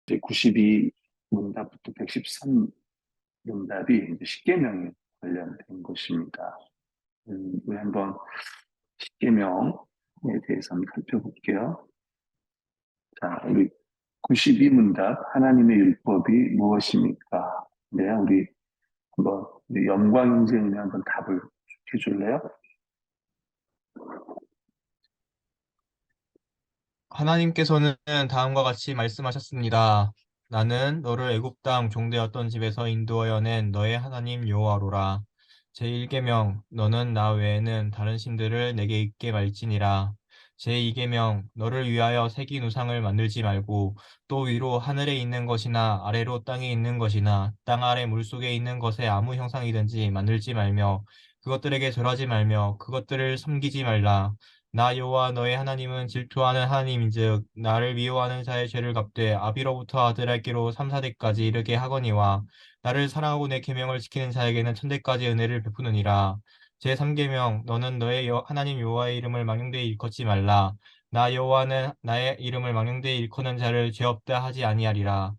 이제 92 문답부터 113 문답이 이제 십계명에 관련된 것입니다. 우리 한번 십계명에 대해서 한번 살펴볼게요. 자, 우리 92 문답, 하나님의 율법이 무엇입니까? 네, 우리 한번 우리 영광인생님이 한번 답을 해줄래요? 하나님께서는 다음과 같이 말씀하셨습니다. 나는 너를 애굽 땅 종되었던 집에서 인도하여 낸 너의 하나님 여호와로라. 제1계명 너는 나 외에는 다른 신들을 내게 있게 말지니라. 제2계명 너를 위하여 새긴 우상을 만들지 말고 또 위로 하늘에 있는 것이나 아래로 땅에 있는 것이나 땅 아래 물속에 있는 것의 아무 형상이든지 만들지 말며 그것들에게 절하지 말며 그것들을 섬기지 말라. 나 여호와 너의 하나님은 질투하는 하나님인즉 나를 미워하는 자의 죄를 갚되 아비로부터 아들에게로 3, 4대까지 이르게 하거니와 나를 사랑하고 내 계명을 지키는 자에게는 천대까지 은혜를 베푸느니라. 제3계명 너는 너의 하나님 여호와의 이름을 망령되이 일컫지 말라. 나 여호와는 나의 이름을 망령되이 일컫는 자를 죄 없다 하지 아니하리라.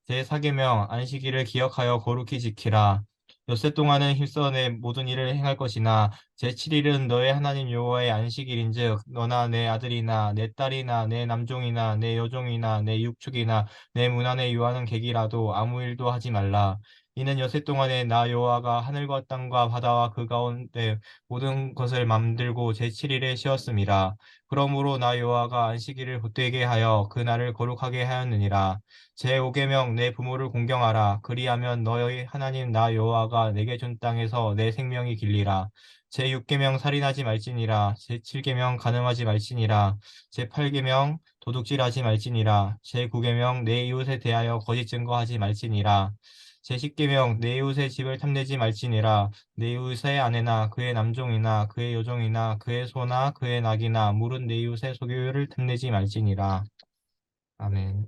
제4계명 안식일을 기억하여 거룩히 지키라. 엿새 동안은 힘써 내 모든 일을 행할 것이나 제7일은 너의 하나님 여호와의 안식일인즉 너나 내 아들이나 내 딸이나 내 남종이나 내 여종이나 내 육축이나 내 문 안에 유하는 객이라도 아무 일도 하지 말라. 이는 엿새 동안에 나 여호와가 하늘과 땅과 바다와 그 가운데 모든 것을 만들고 제7일에 쉬었음이라. 그러므로 나 여호와가 안식일을 복되게 하여 그 날을 거룩하게 하였느니라. 제5계명 내 부모를 공경하라. 그리하면 너의 하나님 나 여호와가 내게 준 땅에서 내 생명이 길리라. 제6계명 살인하지 말지니라. 제7계명 간음하지 말지니라. 제8계명 도둑질하지 말지니라. 제9계명 내 이웃에 대하여 거짓 증거하지 말지니라. 제10계명 내 이웃의 집을 탐내지 말지니라. 내 이웃의 아내나 그의 남종이나 그의 여종이나 그의 소나 그의 낙이나 물은 내 이웃의 소유를 탐내지 말지니라. 아멘.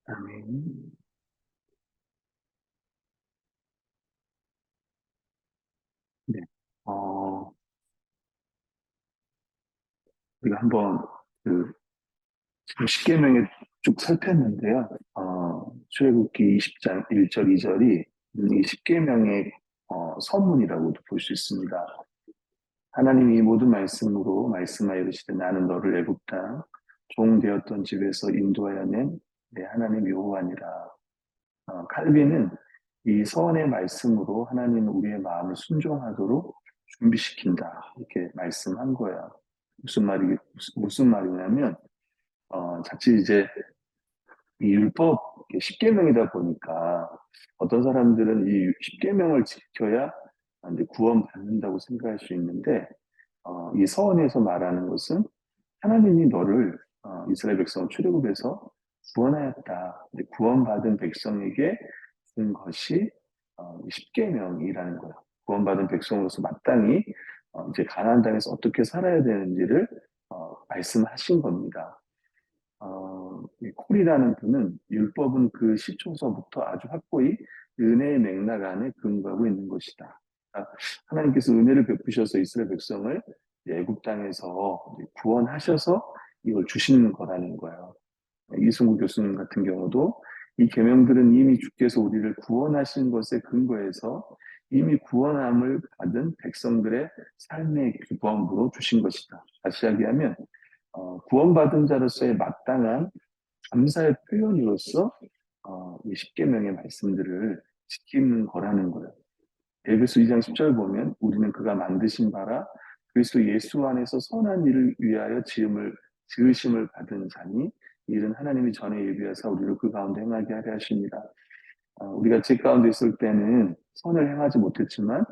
아멘. 네. 어, 우리가 한번 그 지금 십계명에 쭉 살폈는데요. 출애굽기 20장 1절, 2절이 이 십계명의 서문이라고도 볼 수 있습니다. 하나님이 모든 말씀으로 말씀하여 이르시되 나는 너를 애굽 땅 종 되었던 집에서 인도하여 낸 내 하나님 여호와니라. 칼빈은 이 서원의 말씀으로 하나님은 우리의 마음을 순종하도록 준비시킨다 이렇게 말씀한 거야. 무슨 말이냐면 자칫 이제 이 율법 십계명이다 보니까 어떤 사람들은 이 십계명을 지켜야 이제 구원받는다고 생각할 수 있는데 이 서원에서 말하는 것은 하나님이 너를 이스라엘 백성을 출애굽해서 구원하였다. 이제 구원받은 백성에게 준 것이 십계명이라는 거예요. 구원받은 백성으로서 마땅히 이제 가나안 땅에서 어떻게 살아야 되는지를 말씀하신 겁니다. 이 콜이라는 분은 율법은 그 시초서부터 아주 확고히 은혜의 맥락 안에 근거하고 있는 것이다. 하나님께서 은혜를 베푸셔서 이스라엘 백성을 애굽 땅에서 구원하셔서 이걸 주시는 거라는 거예요. 이승우 교수님 같은 경우도 이 계명들은 이미 주께서 우리를 구원하신 것에 근거해서 이미 구원함을 받은 백성들의 삶의 규범으로 주신 것이다. 다시 이야기하면 구원받은 자로서의 마땅한 감사의 표현으로서 이 십계명의 말씀들을 지키는 거라는 거예요. 에베소 2장 10절 보면 우리는 그가 만드신 바라 그리스도 예수 안에서 선한 일을 위하여 지으심을 받은 자니 이는 하나님이 전에 예비하사 우리를 그 가운데 행하게 하려 하십니다. 우리가 죄 가운데 있을 때는 선을 행하지 못했지만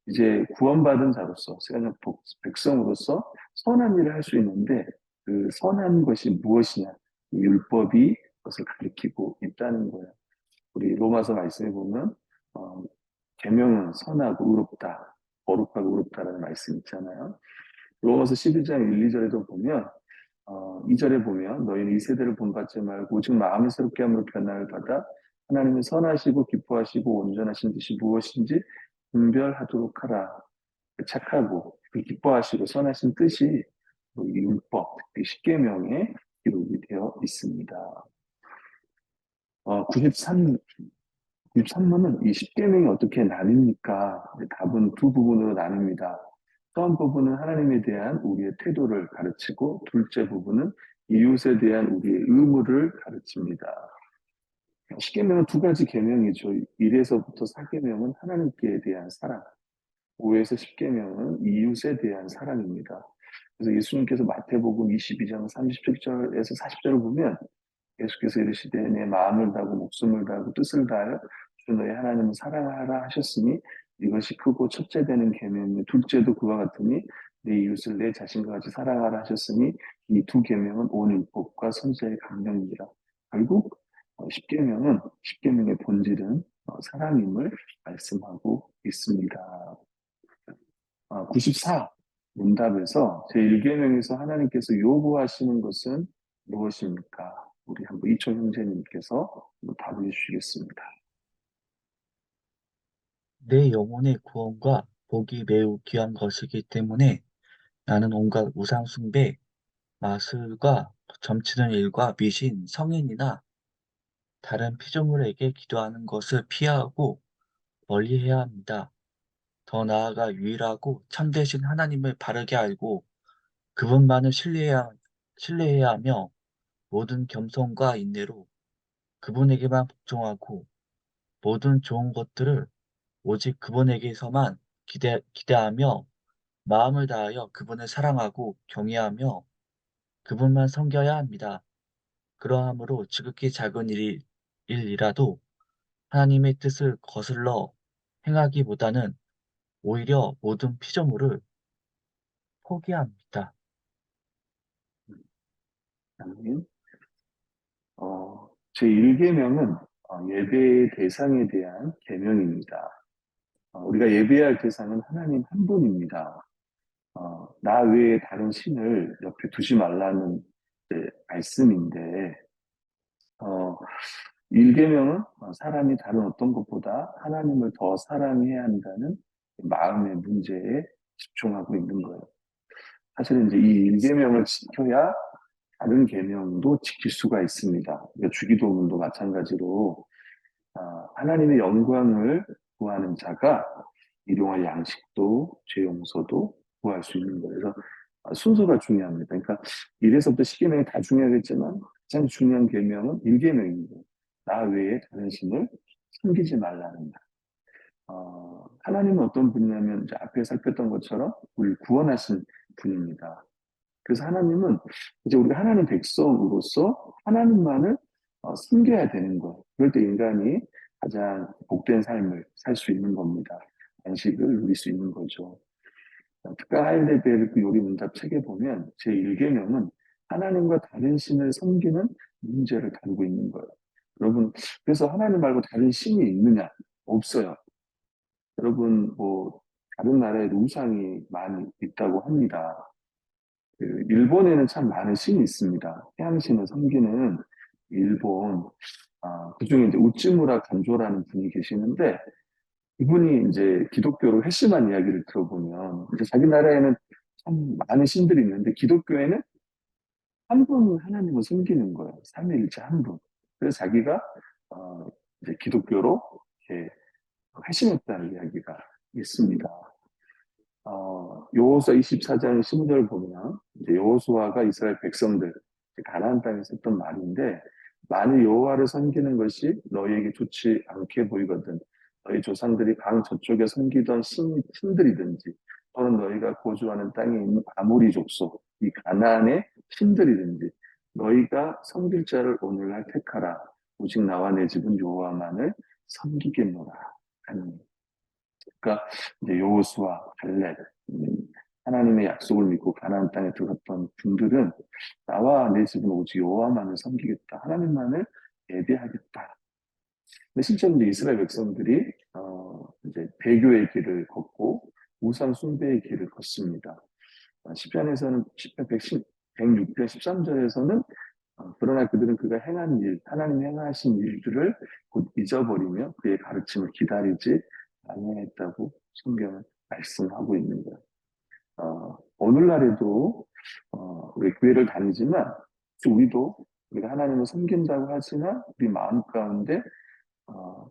이제 구원받은 자로서 세상적 백성으로서 선한 일을 할 수 있는데 그 선한 것이 무엇이냐 율법이 그것을 가리키고 있다는 거예요. 우리 로마서 말씀에 보면 어, 계명은 선하고 의롭다, 거룩하고 의롭다라는 말씀 있잖아요. 로마서 12장 1, 2절에도 보면 2절에 보면 너희는 이 세대를 본받지 말고 오직 마음이 새롭게 함으로 변화를 받아 하나님은 선하시고 기뻐하시고 온전하신 뜻이 무엇인지 분별하도록 하라. 착하고 기뻐하시고 선하신 뜻이 이 율법, 특히 십계명에 기록이 되어 있습니다. 93문은 이 10계명이 어떻게 나뉩니까? 답은 두 부분으로 나뉩니다. 처음 부분은 하나님에 대한 우리의 태도를 가르치고, 둘째 부분은 이웃에 대한 우리의 의무를 가르칩니다. 10계명은 두 가지 계명이죠. 1에서부터 4계명은 하나님께 대한 사랑, 5에서 10계명은 이웃에 대한 사랑입니다. 그래서 예수님께서 마태복음 22장 37절에서 40절을 보면 계속해서 이르시되 내 마음을 다하고 목숨을 다하고 뜻을 다하여 주 너의 하나님을 사랑하라 하셨으니 이것이 크고 첫째 되는 계명이며 둘째도 그와 같으니 내 이웃을 내 자신과 같이 사랑하라 하셨으니 이 두 계명은 온 율법과 선지자의 강령이라. 결국 10계명의 본질은 사랑임을 말씀하고 있습니다. 94 문답에서 제1계명에서 하나님께서 요구하시는 것은 무엇입니까? 우리 한번 이촌 형제님께서 한번 답을 주시겠습니다. 내 영혼의 구원과 복이 매우 귀한 것이기 때문에 나는 온갖 우상 숭배, 마술과 점치는 일과 미신, 성인이나 다른 피조물에게 기도하는 것을 피하고 멀리해야 합니다. 더 나아가 유일하고 참되신 하나님을 바르게 알고 그분만을 신뢰해야 하며 모든 겸손과 인내로 그분에게만 복종하고 모든 좋은 것들을 오직 그분에게서만 기대하며 마음을 다하여 그분을 사랑하고 경외하며 그분만 섬겨야 합니다. 그러함으로 지극히 작은 일이라도 하나님의 뜻을 거슬러 행하기보다는 오히려 모든 피조물을 포기합니다. 아멘. 제1계명은 예배의 대상에 대한 계명입니다. 우리가 예배할 대상은 하나님 한 분입니다. 나 외에 다른 신을 옆에 두지 말라는 말씀인데, 어, 1계명은 사람이 다른 어떤 것보다 하나님을 더 사랑해야 한다는 마음의 문제에 집중하고 있는 거예요. 사실은 이제 이 1계명을 지켜야 다른 계명도 지킬 수가 있습니다. 그러니까 주기도문도 마찬가지로 하나님의 영광을 구하는 자가 일용할 양식도 죄 용서도 구할 수 있는 거예요. 그래서 순서가 중요합니다. 그러니까 1에서부터 10계명이 다 중요하겠지만 가장 중요한 계명은 1계명입니다. 나 외에 다른 신을 섬기지 말라는 말. 하나님은 어떤 분이냐면 이제 앞에 살폈던 것처럼 우리를 구원하신 분입니다. 그래서 하나님은 이제 우리가 하나님 백성으로서 하나님만을 섬겨야 되는 거예요. 그럴 때 인간이 가장 복된 삶을 살 수 있는 겁니다. 안식을 누릴 수 있는 거죠. 특가 하일데베르크 그 요리 문답 책에 보면 제1계명은 하나님과 다른 신을 섬기는 문제를 다루고 있는 거예요. 여러분, 그래서 하나님 말고 다른 신이 있느냐? 없어요. 여러분, 뭐, 다른 나라에도 우상이 많이 있다고 합니다. 일본에는 참 많은 신이 있습니다. 태양신을 섬기는 일본, 그중에 이제 우찌무라 간조라는 분이 계시는데, 이분이 이제 기독교로 회심한 이야기를 들어보면, 이제 자기 나라에는 참 많은 신들이 있는데, 기독교에는 한 분 하나님을 섬기는 거예요. 삼위일체 한 분. 그래서 자기가, 이제 기독교로 이렇게 회심했다는 이야기가 있습니다. 여호수아 24장 15절 보면 이제 여호수아가 이스라엘 백성들 가나안 땅에서 했던 말인데 만일 여호와를 섬기는 것이 너희에게 좋지 않게 보이거든 너희 조상들이 강 저쪽에 섬기던 신들이든지 또는 너희가 거주하는 땅에 있는 아모리 족속 이 가나안의 신들이든지 너희가 섬길 자를 오늘날 택하라 오직 나와 내 집은 여호와만을 섬기겠노라 하니 그러니까 이제 여호수아, 갈렙, 하나님의 약속을 믿고 가나안 땅에 들어갔던 분들은 나와 내 집은 오직 여호와만을 섬기겠다. 하나님만을 예배하겠다. 근데 실제로 이제 이스라엘 백성들이 이제 배교의 길을 걷고 우상 숭배의 길을 걷습니다. 시편에서는 시편 106편 13절에서는 그러나 그들은 그가 행한 일, 하나님 행하신 일들을 곧 잊어버리며 그의 가르침을 기다리지 아니했다고 성경은 말씀하고 있는 거예요. 오늘날에도 우리 교회를 다니지만 우리도 우리가 하나님을 섬긴다고 하지만 우리 마음 가운데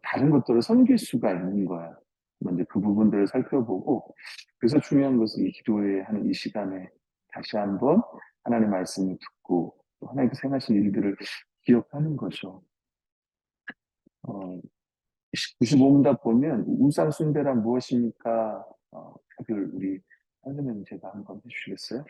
다른 것들을 섬길 수가 있는 거야. 먼저 그 부분들을 살펴보고, 그래서 중요한 것은 이 기도회 하는 이 시간에 다시 한번 하나님의 말씀을 듣고 또 하나님께서 행하신 일들을 기억하는 거죠. 95문답 보면 우상 숭배란 무엇입니까? 답을 우리 선생님 제가 한번 해주시겠어요?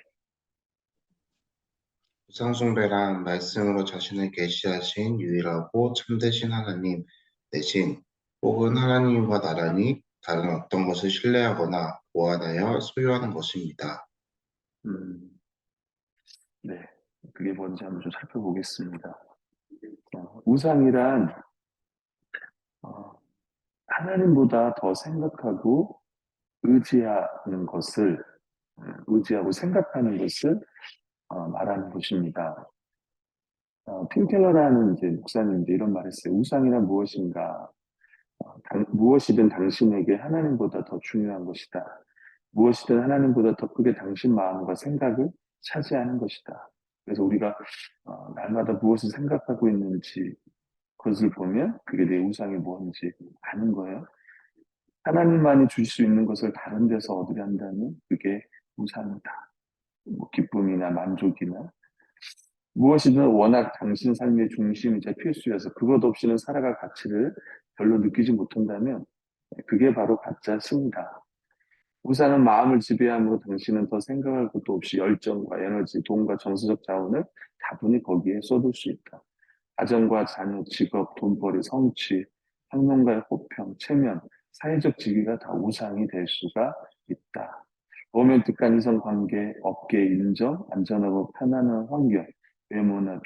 우상숭배란 말씀으로 자신을 계시하신 유일하고 참되신 하나님 대신 혹은 하나님과 나란히 다른 어떤 것을 신뢰하거나 보완하여 소유하는 것입니다. 음, 네. 그게 뭔지 한번 좀 살펴보겠습니다. 우상이란 어, 하나님보다 더 생각하고 의지하는 것을, 의지하고 생각하는 것을 말하는 것입니다. 틴켈러라는 이제 목사님인데 이런 말 했어요. 우상이란 무엇인가? 무엇이든 당신에게 하나님보다 더 중요한 것이다. 무엇이든 하나님보다 더 크게 당신 마음과 생각을 차지하는 것이다. 그래서 우리가 날마다 무엇을 생각하고 있는지 그것을 보면 그게 내 우상이 뭔지 아는 거예요. 하나님만이 줄 수 있는 것을 다른 데서 얻으려 한다면 그게 우상이다. 뭐 기쁨이나 만족이나 무엇이든 워낙 당신 삶의 중심이자 필수여서 그것 없이는 살아갈 가치를 별로 느끼지 못한다면 그게 바로 가짜 신이다. 우상은 마음을 지배함으로 당신은 더 생각할 것도 없이 열정과 에너지, 돈과 정서적 자원을 다분히 거기에 쏟을 수 있다. 가정과 자녀, 직업, 돈벌이, 성취, 평론가의 호평, 체면, 사회적 지위가 다 우상이 될 수가 있다. 로맨틱한 이성관계, 업계 인정, 안전하고 편안한 환경, 외모나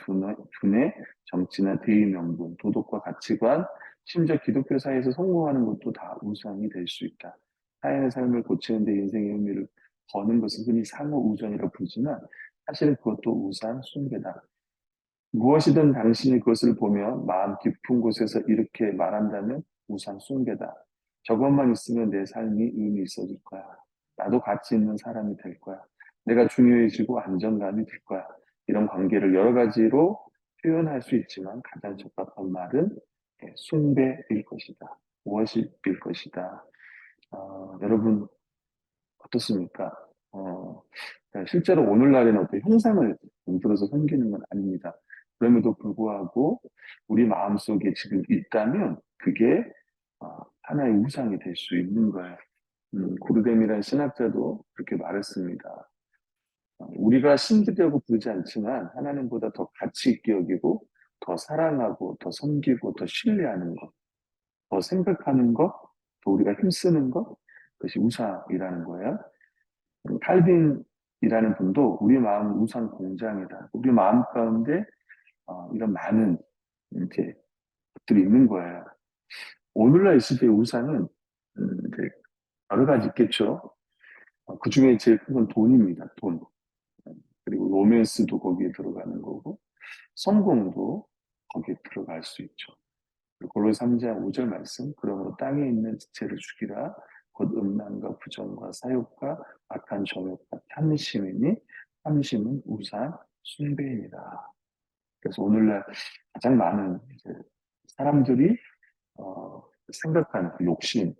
두뇌, 정치나 대의 명분, 도덕과 가치관, 심지어 기독교 사회에서 성공하는 것도 다 우상이 될 수 있다. 타인의 삶을 고치는 데 인생의 의미를 거는 것은 흔히 상호 우정이라고 부르지만 사실은 그것도 우상 숭배다. 무엇이든 당신이 그것을 보며 마음 깊은 곳에서 이렇게 말한다면 우상 숭배다. 저것만 있으면 내 삶이 의미 있어질 거야. 나도 가치 있는 사람이 될 거야. 내가 중요해지고 안정감이 될 거야. 이런 관계를 여러 가지로 표현할 수 있지만 가장 적합한 말은 숭배일 것이다. 워십일 것이다. 여러분 어떻습니까? 실제로 오늘날에는 어떤 형상을 만들어서 섬기는 건 아닙니다. 그럼에도 불구하고 우리 마음속에 지금 있다면 그게 하나의 우상이 될 수 있는 거예요. 고르뎀이라는 신학자도 그렇게 말했습니다. 우리가 신들이라고 부르지 않지만 하나님보다 더 가치 있게 여기고 더 사랑하고 더 섬기고 더 신뢰하는 것, 더 생각하는 것, 더 우리가 힘쓰는 것, 그것이 우상이라는 거예요. 칼빈이라는 분도 우리 마음은 우상 공장이다. 우리 마음 가운데 이런 많은 이제 것들이 있는 거예요. 오늘날 이 시대의 우상은 이제 여러 가지 있겠죠. 그 중에 제일 큰 건 돈입니다. 돈. 그리고 로맨스도 거기에 들어가는 거고 성공도 거기에 들어갈 수 있죠. 골로새 3장 5절 말씀 그러므로 땅에 있는 지체를 죽이라 곧 음란과 부정과 사욕과 악한 정욕과 탐심이니 탐심은 우상 숭배입니다. 그래서 오늘날 가장 많은 이제 사람들이 생각하는 그 욕심이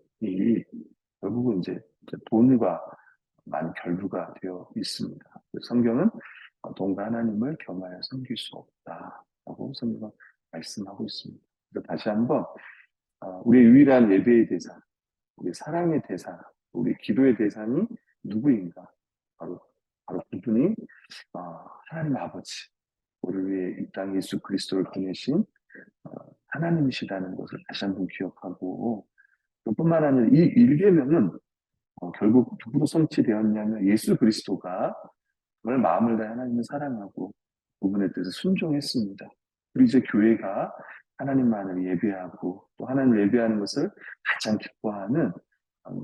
결국은 이제 돈과 많이 결부가 되어 있습니다. 성경은 돈과 하나님을 겸하여 섬길 수 없다라고 성경은 말씀하고 있습니다. 그래서 다시 한번 우리의 유일한 예배의 대상, 우리 사랑의 대상, 우리 기도의 대상이 누구인가? 바로 그분이 하나님 아버지, 우리 위해 이 땅에 예수 그리스도를 보내신 하나님이시라는 것을 다시 한번 기억하고 그뿐만 아니라 이 일계명은 결국 누구로 성취되었냐면 예수 그리스도가 정말 마음을 다해 하나님을 사랑하고 그분의 뜻에 순종했습니다. 그리고 이제 교회가 하나님만을 예배하고 또 하나님을 예배하는 것을 가장 기뻐하는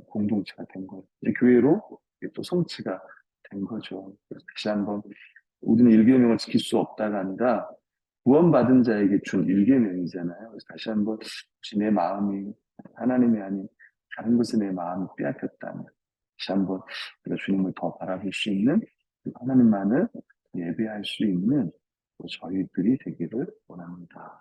공동체가 된 거예요. 이제 교회로 또 성취가 된 거죠. 그래서 다시 한번 우리는 일계명을 지킬 수 없다가 아니라 구원받은 자에게 준 일계명이잖아요. 그래서 다시 한번 혹시 내 마음이 하나님이 아닌 다른 것에 내 마음이 빼앗겼다면 다시 한번 우리가 주님을 더 바라볼 수 있는 하나님만을 예배할 수 있는 또 저희들이 되기를 원합니다.